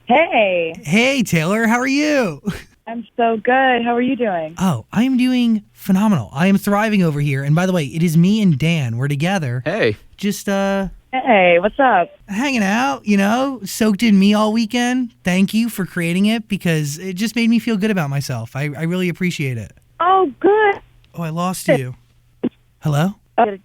Hey, Hey, Taylor, how are you? I'm so good. How are you doing? Oh, I am doing phenomenal. I am thriving over here. And by the way, it is me and Dan. We're together. Hey, Just Hey, what's up? hanging out, soaked in me all weekend. Thank you for creating it because it just made me feel good about myself. I really appreciate it. Oh, good. Oh, I lost you. Hello?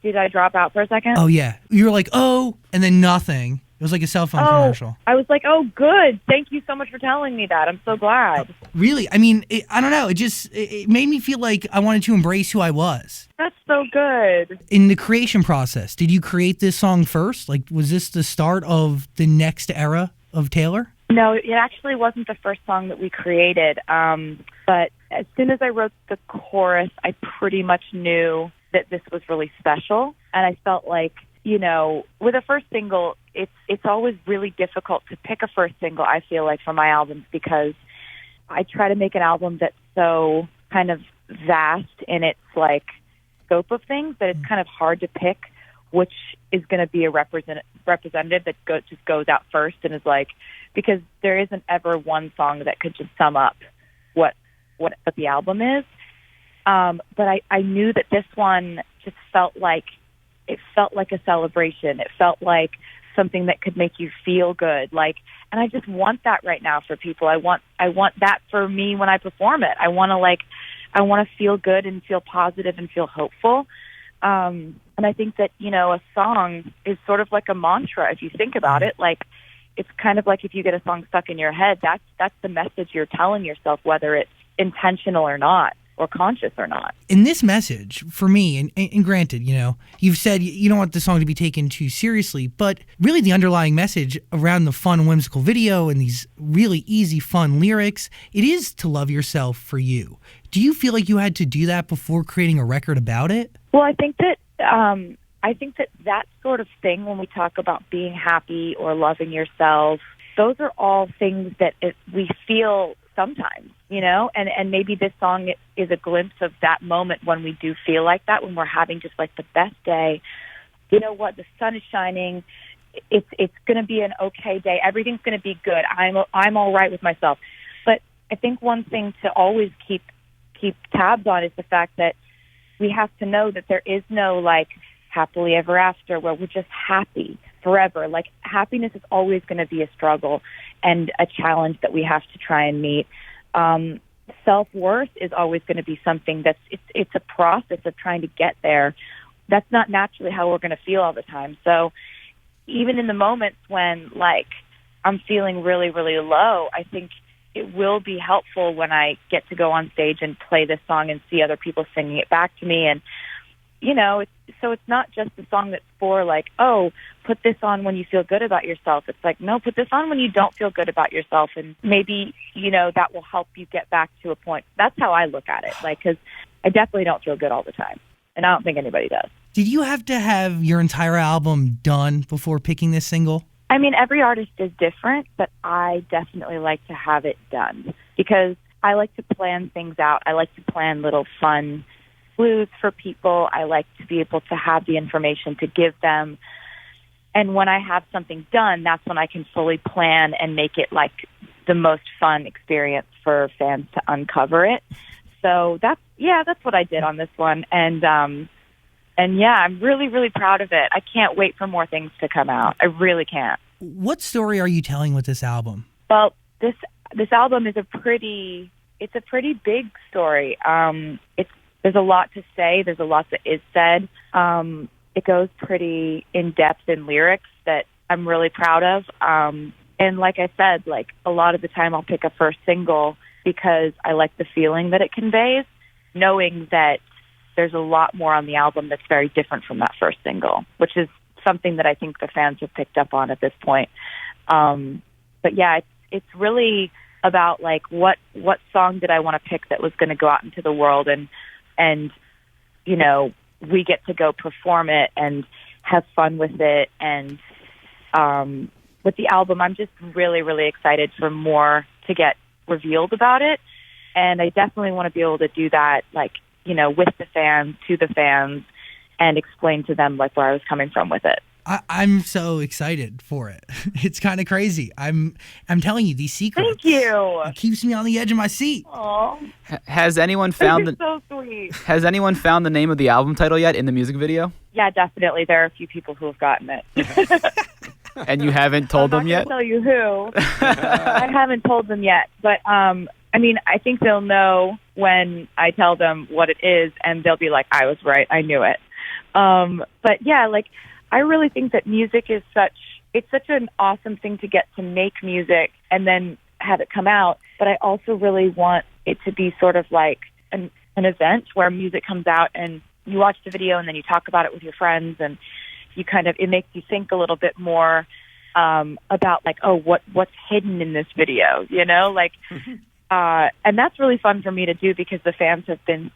Did I drop out for a second? Oh, yeah. You were like, oh, and then nothing. It was like a cell phone Oh, commercial. I was like, oh, good. Thank you so much for telling me that. I'm so glad. Really? I mean, I don't know. It made me feel like I wanted to embrace who I was. That's so good. In the creation process, did you create this song first? Like, was this the start of the next era of Taylor? No, it actually wasn't the first song that we created. But as soon as I wrote the chorus, I pretty much knew that this was really special. And I felt like, with a first single, it's always really difficult to pick a first single, I feel like, for my albums because I try to make an album that's so kind of vast in its like scope of things that it's kind of hard to pick which is going to be a representative that just goes out first and is like, because there isn't ever one song that could just sum up what the album is. But I knew that this one just felt like a celebration. It felt like something that could make you feel good. And I just want that right now for people. I want that for me when I perform it. I want to feel good and feel positive and feel hopeful. And I think that, a song is sort of like a mantra if you think about it. Like, it's kind of like if you get a song stuck in your head, that's the message you're telling yourself, whether it's intentional or not, or conscious or not. In this message, for me, and granted, you've said you don't want the song to be taken too seriously, but really the underlying message around the fun, whimsical video and these really easy, fun lyrics, it is to love yourself for you. Do you feel like you had to do that before creating a record about it? Well, I think that that sort of thing, when we talk about being happy or loving yourself, those are all things that we feel sometimes, and maybe this song is a glimpse of that moment when we do feel like that, when we're having just like the best day. You know what? The sun is shining. It's going to be an okay day. Everything's going to be good. I'm all right with myself. But I think one thing to always keep tabs on is the fact that we have to know that there is no like happily ever after where we're just happy forever. Like, happiness is always going to be a struggle and a challenge that we have to try and meet. Self-worth is always going to be something it's a process of trying to get there. That's not naturally how we're going to feel all the time. So even in the moments when like I'm feeling really, really low, I think it will be helpful when I get to go on stage and play this song and see other people singing it back to me. And, it's not just a song that's for like, oh, put this on when you feel good about yourself. It's like, no, put this on when you don't feel good about yourself. And maybe, that will help you get back to a point. That's how I look at it. Like, because I definitely don't feel good all the time. And I don't think anybody does. Did you have to have your entire album done before picking this single? I mean, every artist is different, but I definitely like to have it done because I like to plan things out. I like to plan little fun clues for people. I like to be able to have the information to give them. And when I have something done, that's when I can fully plan and make it like the most fun experience for fans to uncover it. So that's what I did on this one. And yeah, I'm really, really proud of it. I can't wait for more things to come out. I really can't. What story are you telling with this album? Well, this album is a pretty big story. There's a lot to say. There's a lot that is said. It goes pretty in depth in lyrics that I'm really proud of. And like I said, like a lot of the time I'll pick a first single because I like the feeling that it conveys, knowing that there's a lot more on the album that's very different from that first single, which is something that I think the fans have picked up on at this point. But yeah, it's really about like what song did I want to pick that was going to go out into the world and we get to go perform it and have fun with it. And with the album, I'm just really, really excited for more to get revealed about it. And I definitely want to be able to do that, like, with the fans, to the fans, and explain to them like where I was coming from with it. I'm so excited for it. It's kind of crazy. I'm telling you these secrets. Thank you. It keeps me on the edge of my seat. Aw. Has anyone found You're so sweet. Has anyone found the name of the album title yet in the music video? Yeah, definitely. There are a few people who have gotten it. And you haven't told them yet? I'm not going to tell you who. I haven't told them yet. But, I mean, I think they'll know when I tell them what it is, and they'll be like, I was right. I knew it. But, yeah, like, I really think that music is it's such an awesome thing to get to make music and then have it come out. But I also really want it to be sort of like an event where music comes out and you watch the video and then you talk about it with your friends, and you it makes you think a little bit more about like, oh, what's hidden in this video, you know, like, and that's really fun for me to do because the fans have been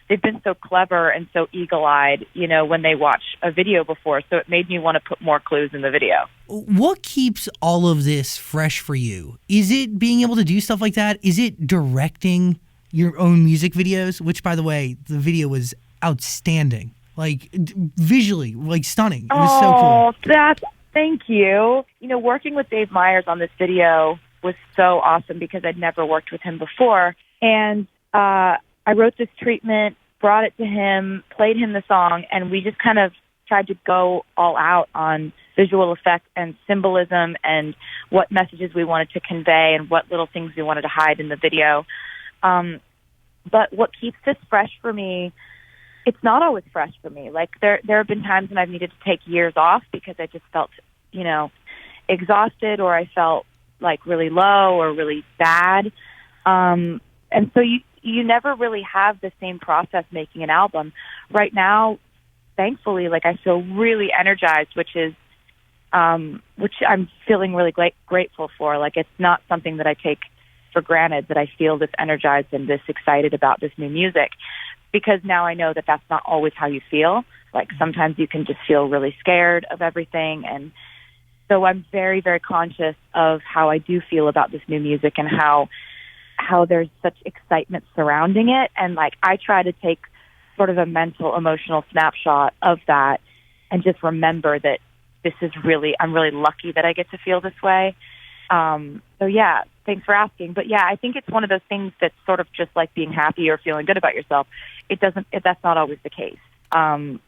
they've been so clever and so eagle-eyed, you know, when they watch a video before. So it made me want to put more clues in the video. What keeps all of this fresh for you? Is it being able to do stuff like that? Is it directing your own music videos? Which, by the way, the video was outstanding. Like, visually, like, stunning. It was so cool. Thank you. You know, working with Dave Meyers on this video was so awesome because I'd never worked with him before. And I wrote this treatment, brought it to him, played him the song, and we just kind of tried to go all out on visual effects and symbolism and what messages we wanted to convey and what little things we wanted to hide in the video. But what keeps this fresh for me, it's not always fresh for me. Like, there have been times when I've needed to take years off because I just felt, you know, exhausted, or I felt like really low or really bad. And so you never really have the same process making an album. Right now, thankfully, like, I feel really energized, which I'm feeling really grateful for. Like, it's not something that I take for granted that I feel this energized and this excited about this new music, because now I know that that's not always how you feel. Like, sometimes you can just feel really scared of everything. And so I'm very, very conscious of how I do feel about this new music and how there's such excitement surrounding it. And, like, I try to take sort of a mental, emotional snapshot of that and just remember that I'm really lucky that I get to feel this way. So yeah, thanks for asking. But yeah, I think it's one of those things that's sort of just like being happy or feeling good about yourself. That's not always the case.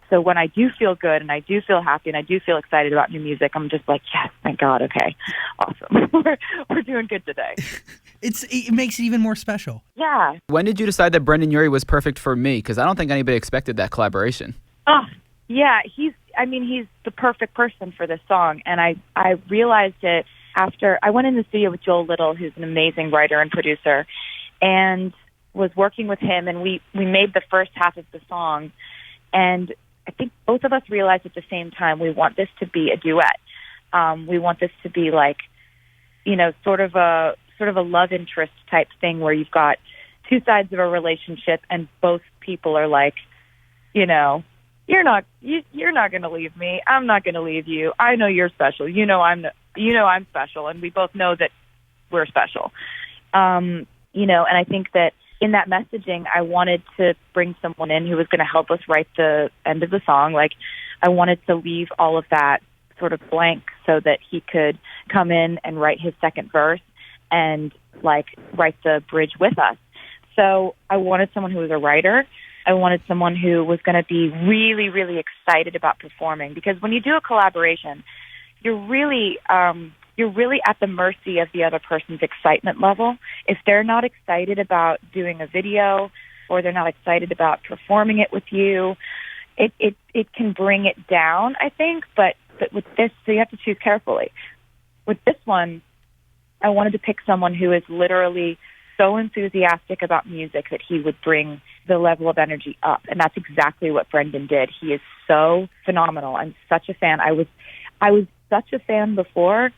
So when I do feel good and I do feel happy and I do feel excited about new music, I'm just like, yes, thank God. Okay, awesome. We're doing good today. It makes it even more special. Yeah. When did you decide that Brendon Urie was perfect for me? Because I don't think anybody expected that collaboration. Oh, yeah. He's the perfect person for this song. And I realized it after I went in the studio with Joel Little, who's an amazing writer and producer, and was working with him. And we made the first half of the song. And I think both of us realized at the same time, we want this to be a duet. We want this to be like, you know, sort of a love interest type thing where you've got two sides of a relationship and both people are like, you know, you're not going to leave me. I'm not going to leave you. I know you're special. You know I'm special, and we both know that we're special. You know, and I think that in that messaging, I wanted to bring someone in who was going to help us write the end of the song. Like, I wanted to leave all of that sort of blank so that he could come in and write his second verse and, like, write the bridge with us. So I wanted someone who was a writer. I wanted someone who was going to be really, really excited about performing. Because when you do a collaboration, you're really at the mercy of the other person's excitement level. If they're not excited about doing a video or they're not excited about performing it with you, it can bring it down, I think. But with this, so you have to choose carefully. With this one, I wanted to pick someone who is literally so enthusiastic about music that he would bring the level of energy up. And that's exactly what Brendon did. He is so phenomenal. I'm such a fan. I was such a fan before,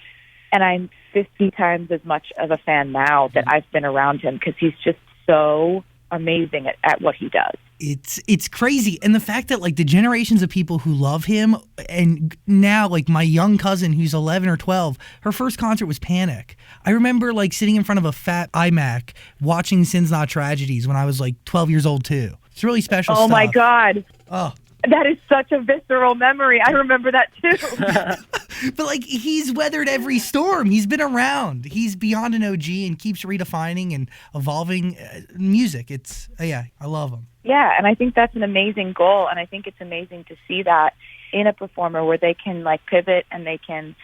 and I'm 50 times as much of a fan now that I've been around him, because he's just so amazing at what he does. It's crazy. And the fact that, like, the generations of people who love him, and now, like, my young cousin who's 11 or 12, her first concert was Panic. I remember, like, sitting in front of a fat iMac watching Sins Not Tragedies when I was, like, 12 years old too. It's really special stuff. Oh my God. Oh, That is such a visceral memory. I remember that too. But like, he's weathered every storm. He's been around. He's beyond an OG and keeps redefining and evolving music. It's yeah, I love him. Yeah, and I think that's an amazing goal, and I think it's amazing to see that in a performer where they can like pivot and they can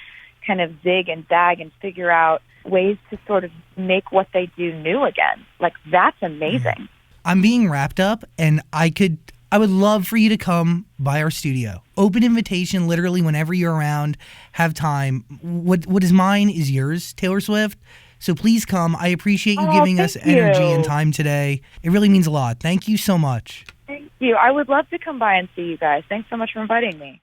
kind of zig and zag and figure out ways to sort of make what they do new again. Like, that's amazing. I'm being wrapped up, and I would love for you to come by our studio. Open invitation, literally whenever you're around, have time. What is mine is yours, Taylor Swift. So please come. I appreciate you giving us energy and time today. It really means a lot. Thank you so much. Thank you. I would love to come by and see you guys. Thanks so much for inviting me.